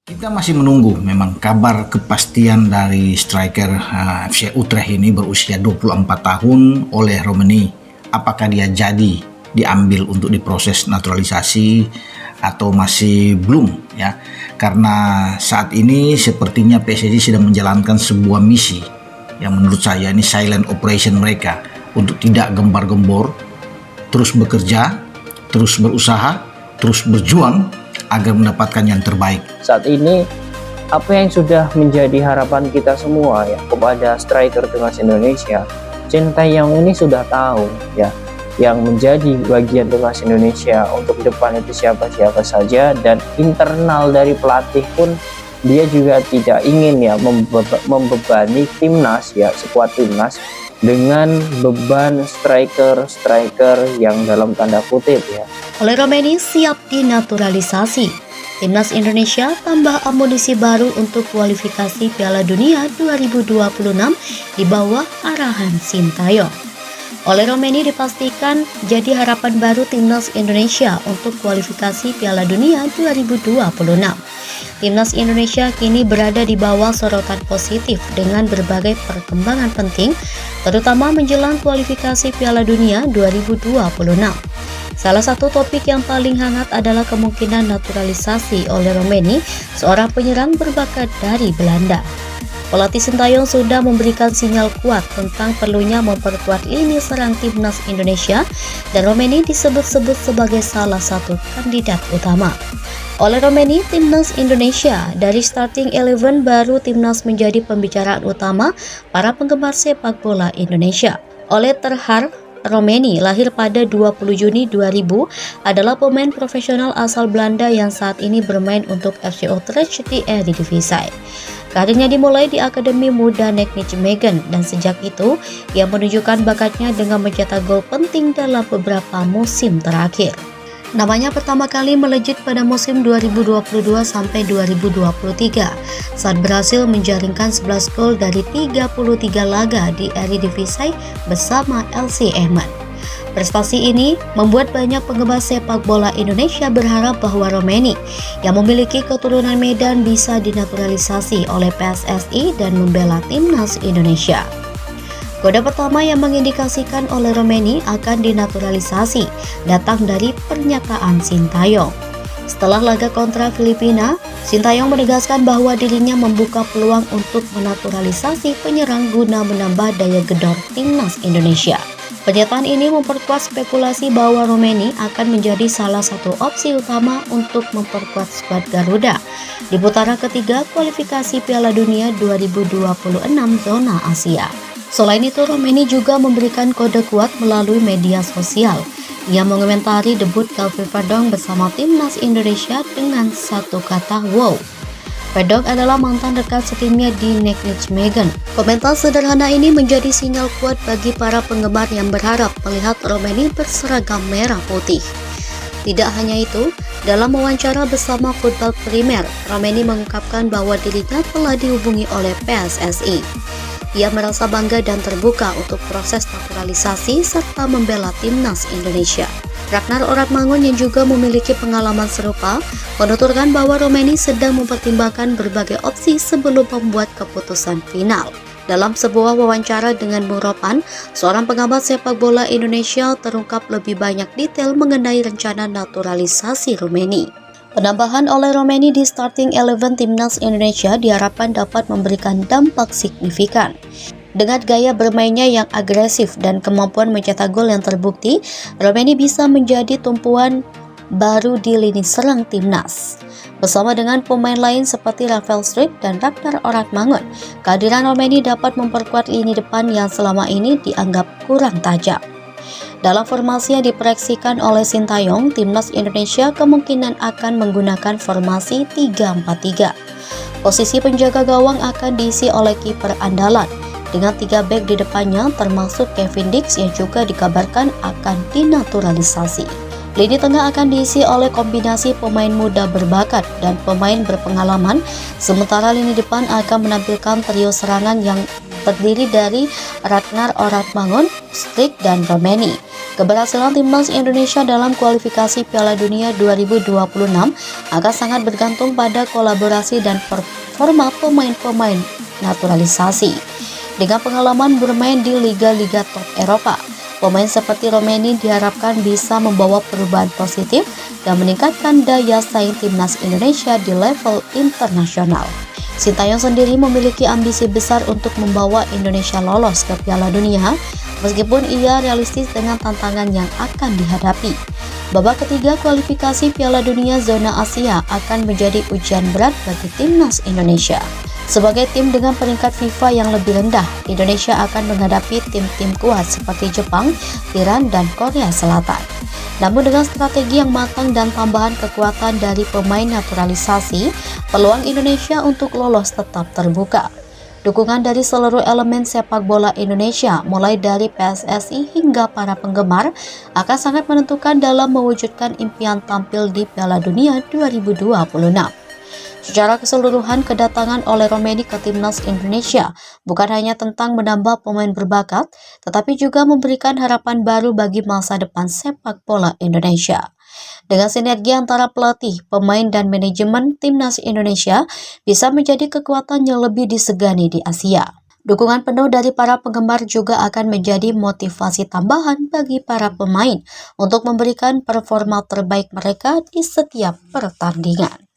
Kita masih menunggu memang kabar kepastian dari striker FC Utrecht ini berusia 24 tahun oleh Romeni. Apakah dia jadi diambil untuk diproses naturalisasi atau masih belum ya? Karena saat ini sepertinya PSSI sedang menjalankan sebuah misi yang menurut saya ini silent operation mereka untuk tidak gembar-gembor, terus bekerja, terus berusaha, terus berjuang agar mendapatkan yang terbaik. Saat ini apa yang sudah menjadi harapan kita semua ya kepada striker timnas Indonesia, Sintayong ini sudah tahu ya yang menjadi bagian timnas Indonesia untuk depan itu siapa-siapa saja, dan internal dari pelatih pun dia juga tidak ingin ya membebani timnas ya, skuad timnas dengan beban striker yang dalam tanda kutip ya. Oleh Romeni siap dinaturalisasi. Timnas Indonesia tambah amunisi baru untuk kualifikasi Piala Dunia 2026 di bawah arahan Sintayong. Oleh Romeni dipastikan jadi harapan baru Timnas Indonesia untuk kualifikasi Piala Dunia 2026. Timnas Indonesia kini berada di bawah sorotan positif dengan berbagai perkembangan penting, terutama menjelang kualifikasi Piala Dunia 2026. Salah satu topik yang paling hangat adalah kemungkinan naturalisasi oleh Romeni, seorang penyerang berbakat dari Belanda. Pelatih Sintayong sudah memberikan sinyal kuat tentang perlunya memperkuat lini serang timnas Indonesia, dan Romeni disebut-sebut sebagai salah satu kandidat utama. Oleh Romeni, timnas Indonesia dari starting 11 baru timnas menjadi pembicaraan utama para penggemar sepak bola Indonesia. Oleh Terhar, Romeni lahir pada 20 Juni 2000, adalah pemain profesional asal Belanda yang saat ini bermain untuk FC Utrecht di Eredivisie. Karirnya dimulai di Akademi Muda Nijmegen, dan sejak itu ia menunjukkan bakatnya dengan mencetak gol penting dalam beberapa musim terakhir. Namanya pertama kali melejit pada musim 2022 sampai 2023 saat berhasil menjaringkan 11 gol dari 33 laga di Eredivisie bersama LC Emmen. Prestasi ini membuat banyak penggemar sepak bola Indonesia berharap bahwa Romeni yang memiliki keturunan Medan bisa dinaturalisasi oleh PSSI dan membela timnas Indonesia. Kode pertama yang mengindikasikan oleh Romeni akan dinaturalisasi datang dari pernyataan Sintayong. Setelah laga kontra Filipina, Sintayong menegaskan bahwa dirinya membuka peluang untuk menaturalisasi penyerang guna menambah daya gedor timnas Indonesia. Pernyataan ini memperkuat spekulasi bahwa Romeni akan menjadi salah satu opsi utama untuk memperkuat skuad Garuda di putaran ketiga kualifikasi Piala Dunia 2026 zona Asia. Selain itu, Romeni juga memberikan kode kuat melalui media sosial. Ia mengomentari debut Calvin Verdong bersama timnas Indonesia dengan satu kata wow. Verdong adalah mantan rekan setimnya di Nijmegen. Komentar sederhana ini menjadi sinyal kuat bagi para penggemar yang berharap melihat Romeni berseragam merah putih. Tidak hanya itu, dalam wawancara bersama Football Premier, Romeni mengungkapkan bahwa dirinya telah dihubungi oleh PSSI. Ia merasa bangga dan terbuka untuk proses naturalisasi serta membela timnas Indonesia. Ragnar Oratmangun yang juga memiliki pengalaman serupa menuturkan bahwa Romeni sedang mempertimbangkan berbagai opsi sebelum membuat keputusan final. Dalam sebuah wawancara dengan Bung Ropan, seorang pengamat sepak bola Indonesia terungkap lebih banyak detail mengenai rencana naturalisasi Romeni. Penambahan oleh Romeni di starting 11 timnas Indonesia diharapkan dapat memberikan dampak signifikan. Dengan gaya bermainnya yang agresif dan kemampuan mencetak gol yang terbukti, Romeni bisa menjadi tumpuan baru di lini serang timnas. Bersama dengan pemain lain seperti Rafael Struijk dan Ragnar Oratmangun, kehadiran Romeni dapat memperkuat lini depan yang selama ini dianggap kurang tajam. Dalam formasi yang diproyeksikan oleh Sintayong, timnas Indonesia kemungkinan akan menggunakan formasi 3-4-3. Posisi penjaga gawang akan diisi oleh kiper andalan, dengan 3 bek di depannya termasuk Kevin Dix yang juga dikabarkan akan dinaturalisasi. Lini tengah akan diisi oleh kombinasi pemain muda berbakat dan pemain berpengalaman, sementara lini depan akan menampilkan trio serangan yang terdiri dari Ragnar Oratmangun, Strik, dan Romeni. Keberhasilan timnas Indonesia dalam kualifikasi Piala Dunia 2026 akan sangat bergantung pada kolaborasi dan performa pemain-pemain naturalisasi. Dengan pengalaman bermain di liga-liga top Eropa, pemain seperti Romeni diharapkan bisa membawa perubahan positif dan meningkatkan daya saing timnas Indonesia di level internasional. Sintayong sendiri memiliki ambisi besar untuk membawa Indonesia lolos ke Piala Dunia, meskipun ia realistis dengan tantangan yang akan dihadapi. Babak ketiga kualifikasi Piala Dunia zona Asia akan menjadi ujian berat bagi timnas Indonesia. Sebagai tim dengan peringkat FIFA yang lebih rendah, Indonesia akan menghadapi tim-tim kuat seperti Jepang, Iran, dan Korea Selatan. Namun dengan strategi yang matang dan tambahan kekuatan dari pemain naturalisasi, peluang Indonesia untuk lolos tetap terbuka. Dukungan dari seluruh elemen sepak bola Indonesia, mulai dari PSSI hingga para penggemar, akan sangat menentukan dalam mewujudkan impian tampil di Piala Dunia 2026. Secara keseluruhan, kedatangan oleh Romeni ke timnas Indonesia bukan hanya tentang menambah pemain berbakat, tetapi juga memberikan harapan baru bagi masa depan sepak bola Indonesia. Dengan sinergi antara pelatih, pemain, dan manajemen, timnas Indonesia bisa menjadi kekuatan yang lebih disegani di Asia. Dukungan penuh dari para penggemar juga akan menjadi motivasi tambahan bagi para pemain untuk memberikan performa terbaik mereka di setiap pertandingan.